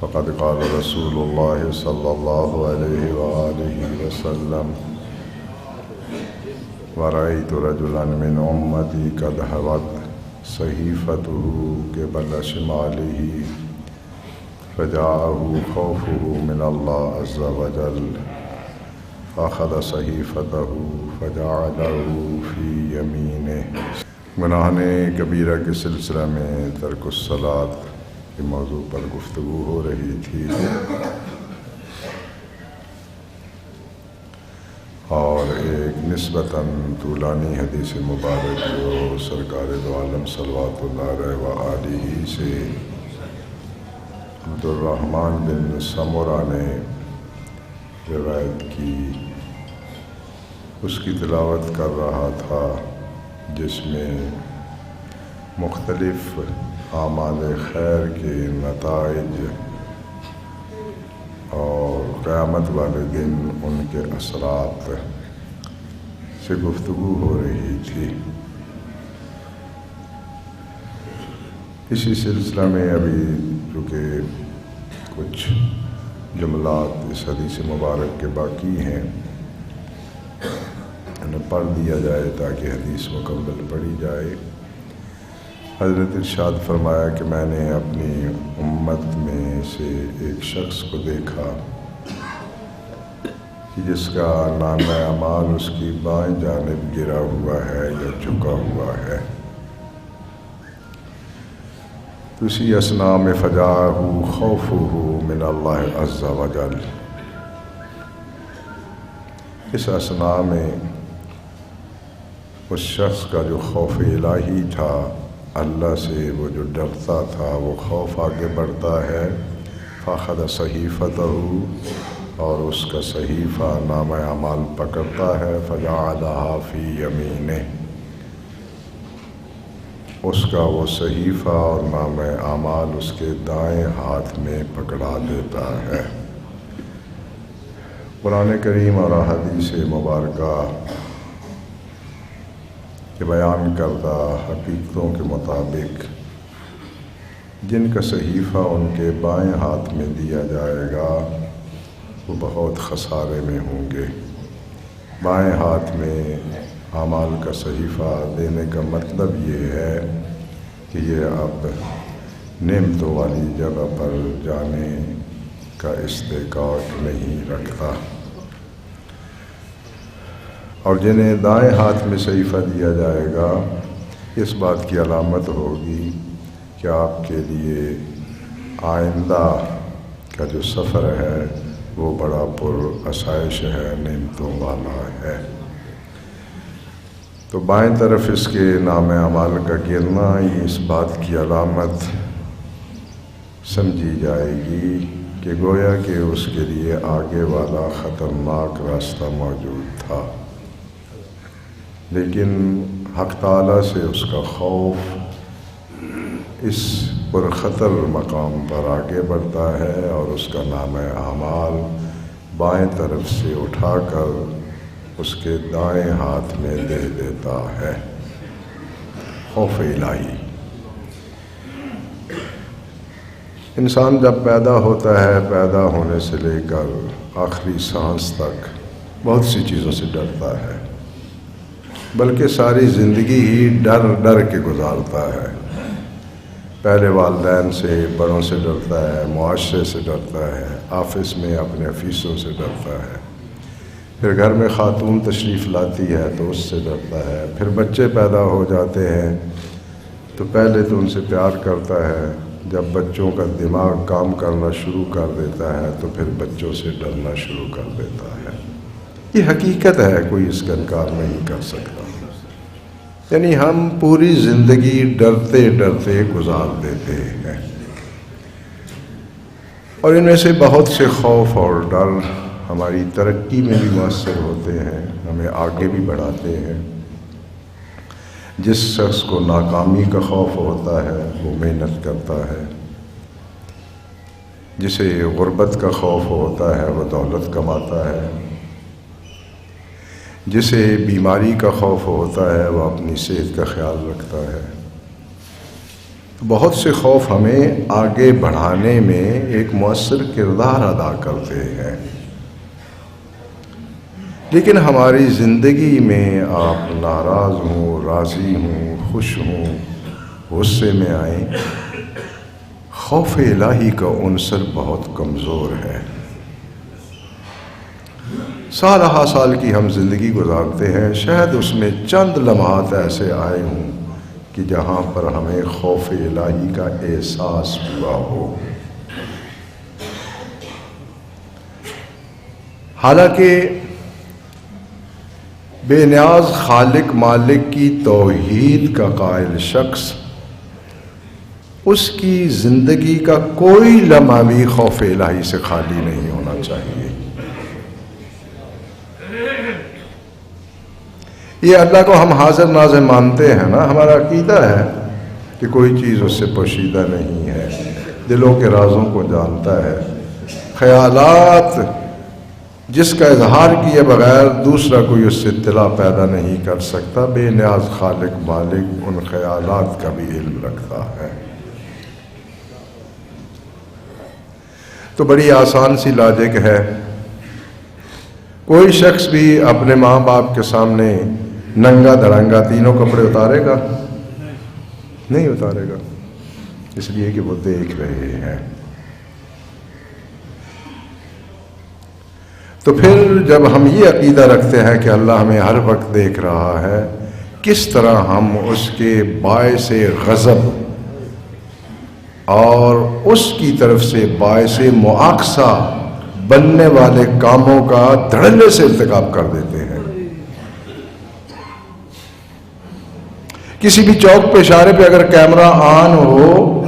فقد قال رسول الله صلى الله عليه وآله وسلم ورأيت رجلا من أمتي قد هوت صحيفته قبل شماله فجاءه خوفه من الله عز وجل فأخذ صحيفته فجعله في يمينه۔ گناہان کبیرہ کے سلسلہ میں ترک الصلاۃ کے موضوع پر گفتگو ہو رہی تھی، اور ایک نسبتاً طولانی حدیث مبارک جو سرکار دو عالم صلوات اللہ علیہ وآلہ سے عبدالرحمن بن سمرہ نے روایت کی، اس کی تلاوت کر رہا تھا، جس میں مختلف اعمال خیر کے نتائج اور قیامت والے دن ان کے اثرات سے گفتگو ہو رہی تھی۔ اسی سلسلہ میں ابھی چونکہ کچھ جملات اس حدیث مبارک کے باقی ہیں، انہیں پڑھ دیا جائے تاکہ حدیث مکمل پڑھی جائے۔ حضرت ارشاد فرمایا کہ میں نے اپنی امت میں سے ایک شخص کو دیکھا کہ جس کا نامہ اعمال اس کی بائیں جانب گرا ہوا ہے یا جھکا ہوا ہے۔ اسی اثناء میں فجاءہ خوفہ من اللہ عز وجل، اس اثناء میں اس شخص کا جو خوف الہی تھا، اللہ سے وہ جو ڈرتا تھا، وہ خوف آگے بڑھتا ہے۔ فاخذ صحیفتہ، اور اس کا صحیفہ نامہ اعمال پکڑتا ہے، فجعلہا فی یمینہ، اس کا وہ صحیفہ اور نامہ اعمال اس کے دائیں ہاتھ میں پکڑا دیتا ہے۔ قرآن کریم اور احادیث مبارکہ کہ بیان کردہ حقیقتوں کے مطابق جن کا صحیفہ ان کے بائیں ہاتھ میں دیا جائے گا وہ بہت خسارے میں ہوں گے۔ بائیں ہاتھ میں اعمال کا صحیفہ دینے کا مطلب یہ ہے کہ یہ اب نعمتوں والی جگہ پر جانے کا استحقاق نہیں رکھتا، اور جنہیں دائیں ہاتھ میں صحیفہ دیا جائے گا اس بات کی علامت ہوگی کہ آپ کے لیے آئندہ کا جو سفر ہے وہ بڑا پر آسائش ہے، نعمتوں والا ہے۔ تو بائیں طرف اس کے نام اعمال کا گرنا یہ اس بات کی علامت سمجھی جائے گی کہ گویا کہ اس کے لیے آگے والا خطرناک راستہ موجود تھا، لیکن حق تعالیٰ سے اس کا خوف اس پرخطر مقام پر آگے بڑھتا ہے اور اس کا نام اعمال بائیں طرف سے اٹھا کر اس کے دائیں ہاتھ میں دے دیتا ہے۔ خوف الہی۔ انسان جب پیدا ہوتا ہے، پیدا ہونے سے لے کر آخری سانس تک بہت سی چیزوں سے ڈرتا ہے، بلکہ ساری زندگی ہی ڈر ڈر کے گزارتا ہے۔ پہلے والدین سے، بڑوں سے ڈرتا ہے، معاشرے سے ڈرتا ہے، آفس میں اپنے افیسوں سے ڈرتا ہے، پھر گھر میں خاتون تشریف لاتی ہے تو اس سے ڈرتا ہے، پھر بچے پیدا ہو جاتے ہیں تو پہلے تو ان سے پیار کرتا ہے، جب بچوں کا دماغ کام کرنا شروع کر دیتا ہے تو پھر بچوں سے ڈرنا شروع کر دیتا ہے۔ یہ حقیقت ہے، کوئی اس کا انکار نہیں کر سکتا۔ یعنی ہم پوری زندگی ڈرتے ڈرتے گزار دیتے ہیں، اور ان میں سے بہت سے خوف اور ڈر ہماری ترقی میں بھی مؤثر ہوتے ہیں، ہمیں آگے بھی بڑھاتے ہیں۔ جس شخص کو ناکامی کا خوف ہوتا ہے وہ محنت کرتا ہے، جسے غربت کا خوف ہوتا ہے وہ دولت کماتا ہے، جسے بیماری کا خوف ہوتا ہے وہ اپنی صحت کا خیال رکھتا ہے، بہت سے خوف ہمیں آگے بڑھانے میں ایک مؤثر کردار ادا کرتے ہیں، لیکن ہماری زندگی میں آپ ناراض ہوں، راضی ہوں، خوش ہوں، غصے میں آئیں، خوف الہی کا عنصر بہت کمزور ہے۔ سالہ سال کی ہم زندگی گزارتے ہیں، شاید اس میں چند لمحات ایسے آئے ہوں کہ جہاں پر ہمیں خوف الہی کا احساس ہوا ہو۔ حالانکہ بے نیاز خالق مالک کی توحید کا قائل شخص، اس کی زندگی کا کوئی لمحہ بھی خوف الہی سے خالی نہیں ہونا چاہیے۔ یہ اللہ کو ہم حاضر ناظر مانتے ہیں نا، ہمارا عقیدہ ہے کہ کوئی چیز اس سے پوشیدہ نہیں ہے، دلوں کے رازوں کو جانتا ہے، خیالات جس کا اظہار کیے بغیر دوسرا کوئی اس سے اطلاع پیدا نہیں کر سکتا، بے نیاز خالق مالک ان خیالات کا بھی علم رکھتا ہے۔ تو بڑی آسان سی لاجک ہے، کوئی شخص بھی اپنے ماں باپ کے سامنے ننگا دھڑنگا تینوں کپڑے اتارے گا؟ نہیں اتارے گا، اس لیے کہ وہ دیکھ رہے ہیں۔ تو پھر جب ہم یہ عقیدہ رکھتے ہیں کہ اللہ ہمیں ہر وقت دیکھ رہا ہے، کس طرح ہم اس کے باعث غضب اور اس کی طرف سے باعث مواخذہ بننے والے کاموں کا دھڑلے سے ارتکاب کر دیتے ہیں۔ کسی بھی چوک پہ اشارے پہ اگر کیمرہ آن ہو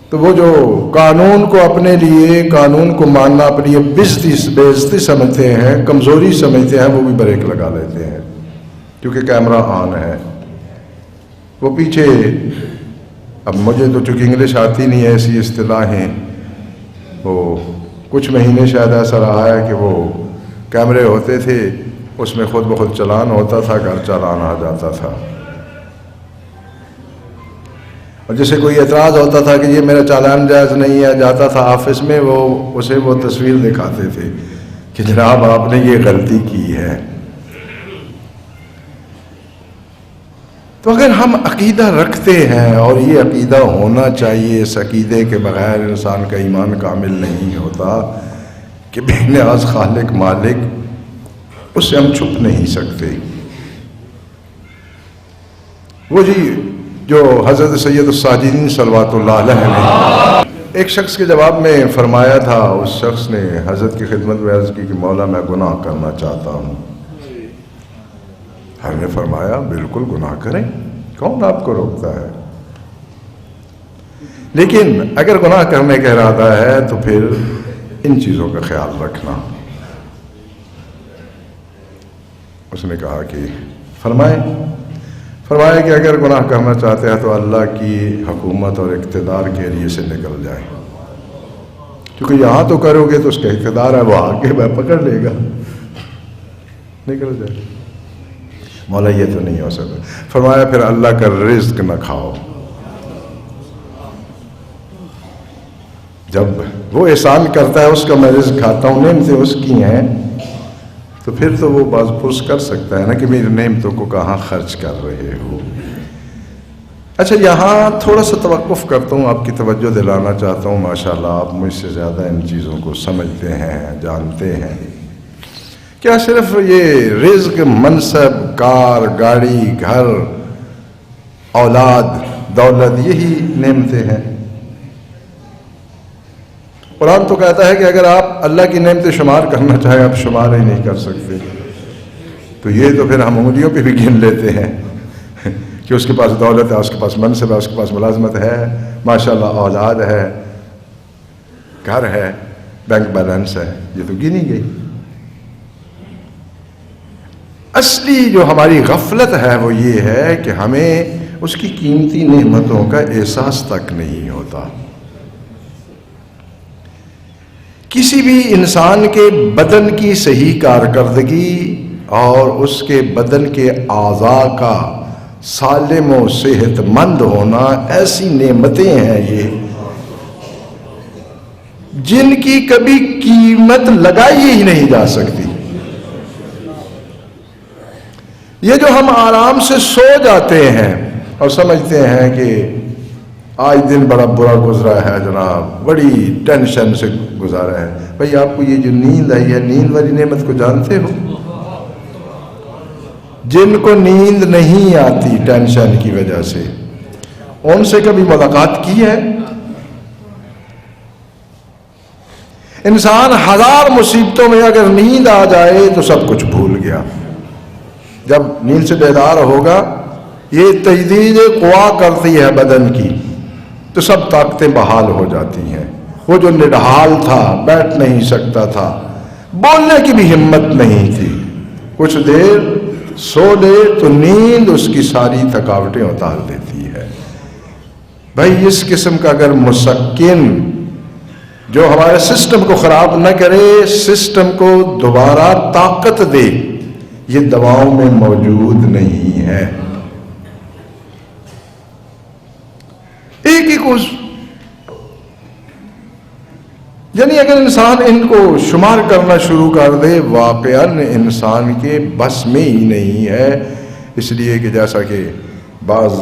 تو وہ جو قانون کو اپنے لیے، قانون کو ماننا اپنے لیے بےعزتی سمجھتے ہیں، کمزوری سمجھتے ہیں، وہ بھی بریک لگا لیتے ہیں کیونکہ کیمرہ آن ہے۔ وہ پیچھے، اب مجھے تو چونکہ انگلش آتی نہیں ہے، ایسی اصطلاحیں، وہ کچھ مہینے شاید ایسا رہا ہے کہ وہ کیمرے ہوتے تھے، اس میں خود بخود چلان ہوتا تھا، گھر چلان آ جاتا تھا، اور جسے کوئی اعتراض ہوتا تھا کہ یہ میرا چالان جائز نہیں ہے، جاتا تھا آفس میں، اسے وہ تصویر دکھاتے تھے کہ جناب آپ نے یہ غلطی کی ہے۔ تو اگر ہم عقیدہ رکھتے ہیں، اور یہ عقیدہ ہونا چاہیے، اس عقیدے کے بغیر انسان کا ایمان کامل نہیں ہوتا کہ بے نیاز خالق مالک، اس سے ہم چھپ نہیں سکتے۔ وہ جی جو حضرت سید الساجدین صلوات اللہ علیہ نے ایک شخص کے جواب میں فرمایا تھا، اس شخص نے حضرت کی خدمت میں عرض کی کہ مولا میں گناہ کرنا چاہتا ہوں۔ ہم نے فرمایا بالکل گناہ کریں، کون آپ کو روکتا ہے، لیکن اگر گناہ کرنے کا ارادہ ہے تو پھر ان چیزوں کا خیال رکھنا۔ اس نے کہا کہ فرمایا کہ اگر گناہ کرنا چاہتے ہیں تو اللہ کی حکومت اور اقتدار کے ایریے سے نکل جائے، کیونکہ یہاں تو کرو گے تو اس کا اقتدار ہے، وہ آگے پکڑ لے گا، نکل جائے۔ مولا یہ تو نہیں ہو سکتا۔ فرمایا پھر اللہ کا رزق نہ کھاؤ۔ جب وہ احسان کرتا ہے اس کا میں رزق کھاتا ہوں، نعمتیں اس کی ہیں، تو پھر تو وہ باز پرس کر سکتا ہے نا کہ میری نعمتوں کو کہاں خرچ کر رہے ہو۔ اچھا یہاں تھوڑا سا توقف کرتا ہوں، آپ کی توجہ دلانا چاہتا ہوں، ماشاءاللہ آپ مجھ سے زیادہ ان چیزوں کو سمجھتے ہیں، جانتے ہیں۔ کیا صرف یہ رزق، منصب، کار، گاڑی، گھر، اولاد، دولت یہی نعمتیں ہیں؟ قرآن تو کہتا ہے کہ اگر آپ اللہ کی نعمتیں شمار کرنا چاہیں آپ شمار ہی نہیں کر سکتے، تو یہ تو پھر ہم انگلیوں پہ بھی گن لیتے ہیں کہ اس کے پاس دولت ہے، اس کے پاس منصب ہے، اس کے پاس ملازمت ہے، ماشاءاللہ اولاد ہے، گھر ہے، بینک بیلنس ہے، یہ تو گنی گئی۔ اصلی جو ہماری غفلت ہے وہ یہ ہے کہ ہمیں اس کی قیمتی نعمتوں کا احساس تک نہیں ہوتا۔ کسی بھی انسان کے بدن کی صحیح کارکردگی اور اس کے بدن کے اعضاء کا سالم و صحت مند ہونا ایسی نعمتیں ہیں یہ جن کی کبھی قیمت لگائی ہی نہیں جا سکتی. یہ جو ہم آرام سے سو جاتے ہیں اور سمجھتے ہیں کہ آج دن بڑا برا گزرا ہے جناب، بڑی ٹینشن سے گزارا ہے. بھئی آپ کو یہ جو نیند آئی ہے، نیند والی نعمت کو جانتے ہو؟ جن کو نیند نہیں آتی ٹینشن کی وجہ سے، ان سے کبھی ملاقات کی ہے؟ انسان ہزار مصیبتوں میں اگر نیند آ جائے تو سب کچھ بھول گیا. جب نیند سے بیدار ہوگا، یہ تجدید قوا کرتی ہے بدن کی، تو سب طاقتیں بحال ہو جاتی ہیں. وہ جو نڈھال تھا، بیٹھ نہیں سکتا تھا، بولنے کی بھی ہمت نہیں تھی، کچھ دیر سو لے تو نیند اس کی ساری تھکاوٹیں اتار دیتی ہے. بھائی اس قسم کا اگر مسکن جو ہمارے سسٹم کو خراب نہ کرے، سسٹم کو دوبارہ طاقت دے، یہ دواؤں میں موجود نہیں ہے. ایک ایک یعنی اگر انسان ان کو شمار کرنا شروع کر دے، واقعاً انسان کے بس میں ہی نہیں ہے. اس لیے کہ جیسا کہ بعض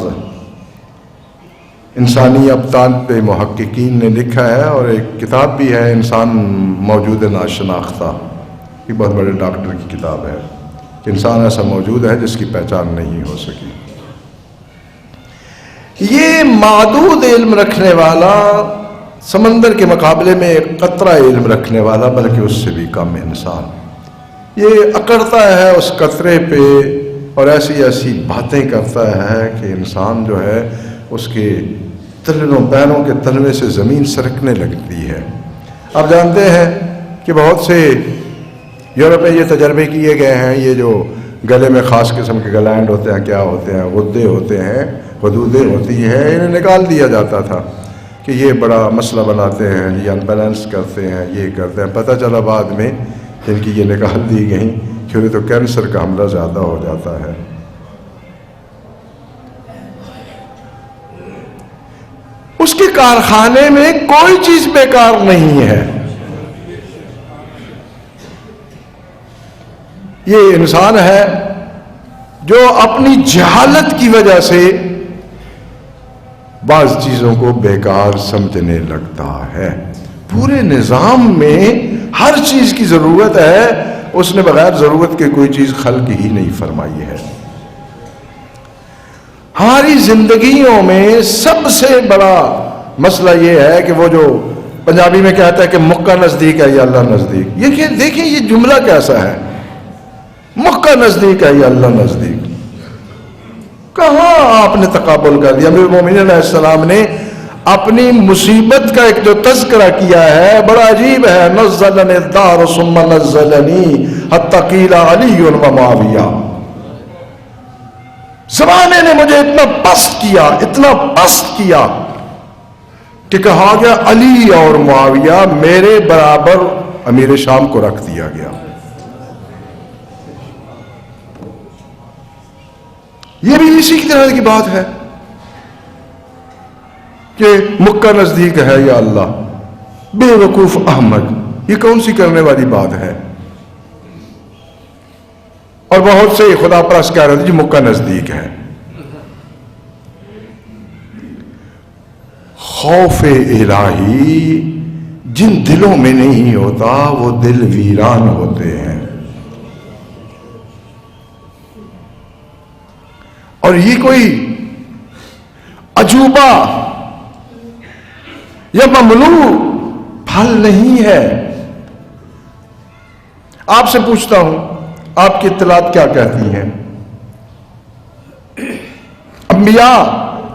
انسانی ابطال پہ محققین نے لکھا ہے، اور ایک کتاب بھی ہے انسان موجود ناشناختہ، یہ بہت بڑے ڈاکٹر کی کتاب ہے. انسان ایسا موجود ہے جس کی پہچان نہیں ہو سکی. یہ معدود علم رکھنے والا، سمندر کے مقابلے میں ایک قطرہ علم رکھنے والا، بلکہ اس سے بھی کم انسان، یہ اکڑتا ہے اس قطرے پہ اور ایسی ایسی باتیں کرتا ہے کہ انسان جو ہے اس کے تلوں پیروں کے تلوے سے زمین سرکنے لگتی ہے. آپ جانتے ہیں کہ بہت سے یورپ میں یہ تجربے کیے گئے ہیں، یہ جو گلے میں خاص قسم کے گلینڈ ہوتے ہیں، کیا ہوتے ہیں، غدے ہوتے ہیں، حدودیں ہوتی ہیں، انہیں نکال دیا جاتا تھا کہ یہ بڑا مسئلہ بناتے ہیں، یہ ان بیلنس کرتے ہیں، یہ کرتے ہیں. پتہ چلا بعد میں جن کی یہ نکال دی گئیں کہ تو کینسر کا حملہ زیادہ ہو جاتا ہے. اس کے کارخانے میں کوئی چیز بیکار نہیں ہے. یہ انسان ہے جو اپنی جہالت کی وجہ سے بعض چیزوں کو بیکار سمجھنے لگتا ہے. پورے نظام میں ہر چیز کی ضرورت ہے، اس نے بغیر ضرورت کے کوئی چیز خلق ہی نہیں فرمائی ہے. ہماری زندگیوں میں سب سے بڑا مسئلہ یہ ہے کہ وہ جو پنجابی میں کہتا ہے کہ مکہ نزدیک ہے یا اللہ نزدیک. یہ دیکھیں یہ جملہ کیسا ہے، مکہ نزدیک ہے یا اللہ نزدیک. کہاں آپ نے تقابل کر دیا. امیر المومنین علیہ السلام نے اپنی مصیبت کا ایک جو تذکرہ کیا ہے بڑا عجیب ہے. نزلنی الدار ثم نزلنی حتی قیل علی و معاویہ. زمانے نے مجھے اتنا پست کیا کہ کہا گیا علی اور معاویہ میرے برابر امیر شام کو رکھ دیا گیا. یہ بھی اسی کی طرح کی بات ہے کہ مکہ نزدیک ہے یا اللہ. بے وقوف احمد، یہ کون سی کرنے والی بات ہے. اور بہت سے خدا پرست کہہ رہے تھے جی مکہ نزدیک ہے. خوف الہی جن دلوں میں نہیں ہوتا وہ دل ویران ہوتے ہیں. اور یہ کوئی عجوبہ یا ممنوع پھل نہیں ہے. آپ سے پوچھتا ہوں، آپ کی اطلاعات کیا کہتی ہیں؟ انبیاء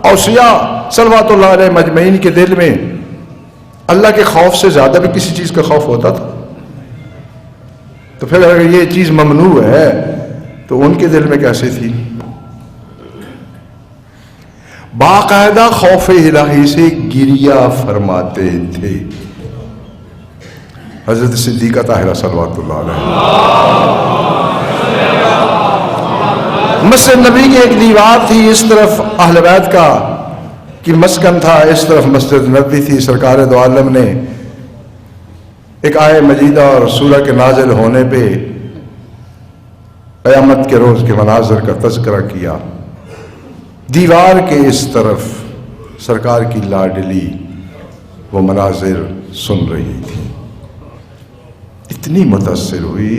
اوصیاء صلوات اللہ علیہ مجمعین کے دل میں اللہ کے خوف سے زیادہ بھی کسی چیز کا خوف ہوتا تھا؟ تو پھر اگر یہ چیز ممنوع ہے تو ان کے دل میں کیسے تھی؟ باقاعدہ خوف الہی سے گریہ فرماتے تھے. حضرت صدیقہ طاہرہ صلوات اللہ علیہ مسجد نبی کی ایک دیوار تھی، اس طرف اہل بیت کا کی مسکن تھا، اس طرف مسجد نبی تھی۔ سرکار دو عالم نے ایک آیہ مجیدہ اور سورہ کے نازل ہونے پہ قیامت کے روز کے مناظر کا تذکرہ کیا۔ دیوار کے اس طرف سرکار کی لاڈلی وہ مناظر سن رہی تھی، اتنی متاثر ہوئی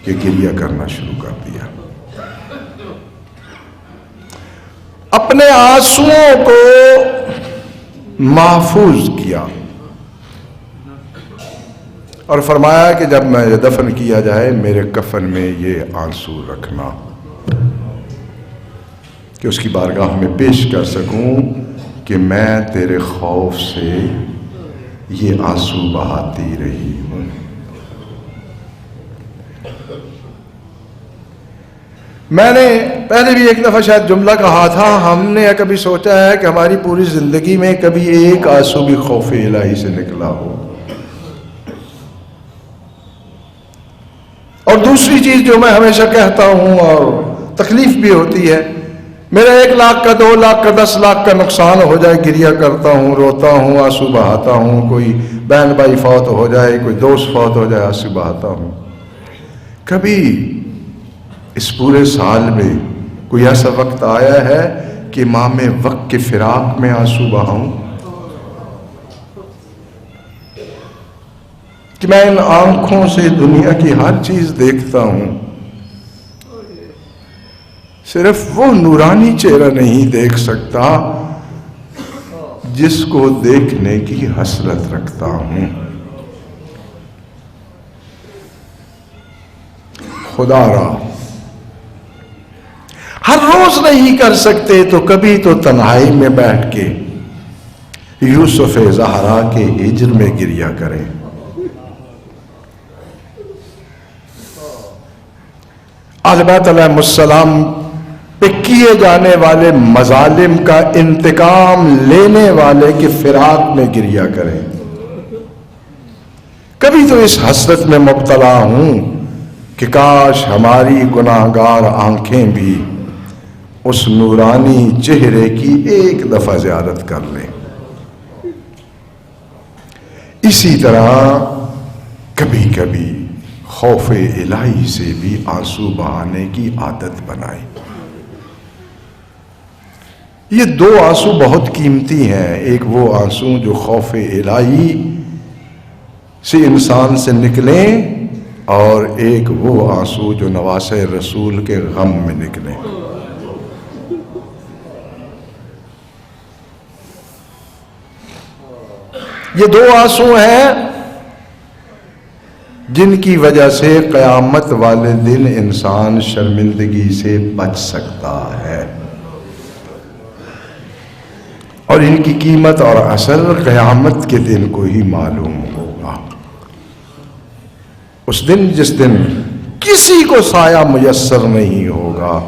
کہ گریہ کرنا شروع کر دیا۔ اپنے آنسوؤں کو محفوظ کیا اور فرمایا کہ جب میں دفن کیا جائے میرے کفن میں یہ آنسو رکھنا کہ اس کی بارگاہ میں پیش کر سکوں کہ میں تیرے خوف سے یہ آنسو بہاتی رہی ہوں۔ میں نے پہلے بھی ایک دفعہ شاید جملہ کہا تھا، ہم نے کبھی سوچا ہے کہ ہماری پوری زندگی میں کبھی ایک آنسو بھی خوف الہی سے نکلا ہو؟ اور دوسری چیز جو میں ہمیشہ کہتا ہوں اور تکلیف بھی ہوتی ہے، میرا 1 لاکھ کا 2 لاکھ کا 10 لاکھ کا نقصان ہو جائے، گریہ کرتا ہوں، روتا ہوں، آنسو بہاتا ہوں، کوئی بہن بھائی فوت ہو جائے، کوئی دوست فوت ہو جائے، آنسو بہاتا ہوں۔ کبھی اس پورے سال میں کوئی ایسا وقت آیا ہے کہ امام وقت کے فراق میں آنسو بہاؤں؟ کہ میں ان آنکھوں سے دنیا کی ہر چیز دیکھتا ہوں، صرف وہ نورانی چہرہ نہیں دیکھ سکتا جس کو دیکھنے کی حسرت رکھتا ہوں۔ خدا را ہر روز نہیں کر سکتے تو کبھی تو تنہائی میں بیٹھ کے یوسف زہرا کے ہجر میں گریہ کریں۔ اہل بیت علیہ السلام پہ کیے جانے والے مظالم کا انتقام لینے والے کے فراق میں گریہ کریں۔ کبھی تو اس حسرت میں مبتلا ہوں کہ کاش ہماری گناہگار آنکھیں بھی اس نورانی چہرے کی ایک دفعہ زیارت کر لیں۔ اسی طرح کبھی کبھی خوف الہی سے بھی آنسو بہانے کی عادت بنائیں۔ یہ 2 آنسو بہت قیمتی ہیں، ایک وہ آنسو جو خوف الہی سے انسان سے نکلیں اور ایک وہ آنسو جو نواسہ رسول کے غم میں نکلیں۔ یہ 2 آنسو ہیں جن کی وجہ سے قیامت والے دن انسان شرمندگی سے بچ سکتا ہے، اور ان کی قیمت اور اثر قیامت کے دن کو ہی معلوم ہوگا۔ اس دن جس دن کسی کو سایہ میسر نہیں ہوگا،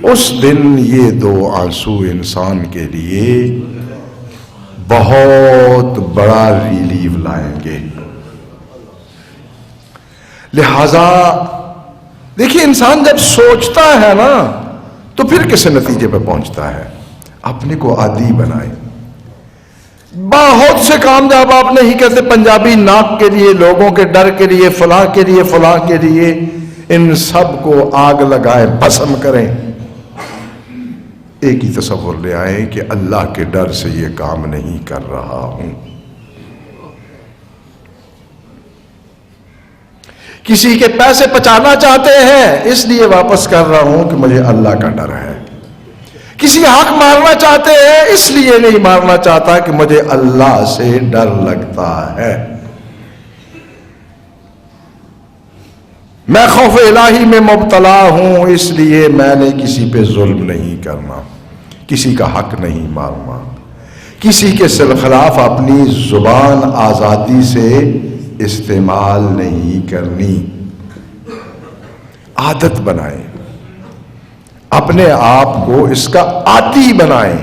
اس دن یہ 2 آنسو انسان کے لیے بہت بڑا ریلیف لائیں گے۔ لہذا دیکھیے، انسان جب سوچتا ہے نا تو پھر کس نتیجے پہ پہنچتا ہے؟ اپنے کو عادی بنائیں۔ بہت سے کام جب آپ نہیں کرتے، پنجابی ناک کے لیے، لوگوں کے ڈر کے لیے، فلاں کے لیے، فلاں کے لیے، ان سب کو آگ لگائیں، بھسم کریں۔ ایک ہی تصور لے آئیں کہ اللہ کے ڈر سے یہ کام نہیں کر رہا ہوں۔ کسی کے پیسے بچانا چاہتے ہیں اس لیے واپس کر رہا ہوں کہ مجھے اللہ کا ڈر ہے۔ کسی حق مارنا چاہتے ہیں اس لیے نہیں مارنا چاہتا کہ مجھے اللہ سے ڈر لگتا ہے۔ میں خوف الہی میں مبتلا ہوں، اس لیے میں نے کسی پہ ظلم نہیں کرنا، کسی کا حق نہیں مارنا، کسی کے خلاف اپنی زبان آزادی سے استعمال نہیں کرنی۔ عادت بنائیں، اپنے آپ کو اس کا عادی بنائیں،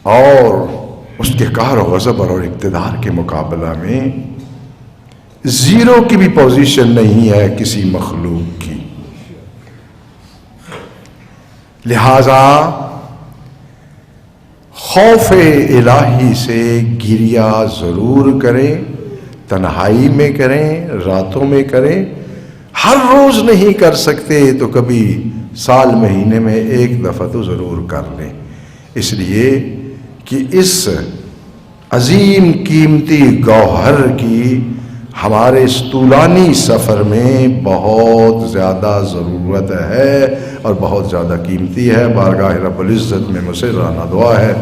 اور اس کے قہر و غضب اور اقتدار کے مقابلہ میں زیرو کی بھی پوزیشن نہیں ہے کسی مخلوق کی. لہذا خوف الہی سے گریہ ضرور کریں، تنہائی میں کریں، راتوں میں کریں. ہر روز نہیں کر سکتے تو کبھی سال مہینے میں ایک دفعہ تو ضرور کر لیں، اس لیے کہ اس عظیم قیمتی گوہر کی ہمارے اس طولانی سفر میں بہت زیادہ ضرورت ہے اور بہت زیادہ قیمتی ہے. بارگاہ رب العزت میں مسررانہ دعا ہے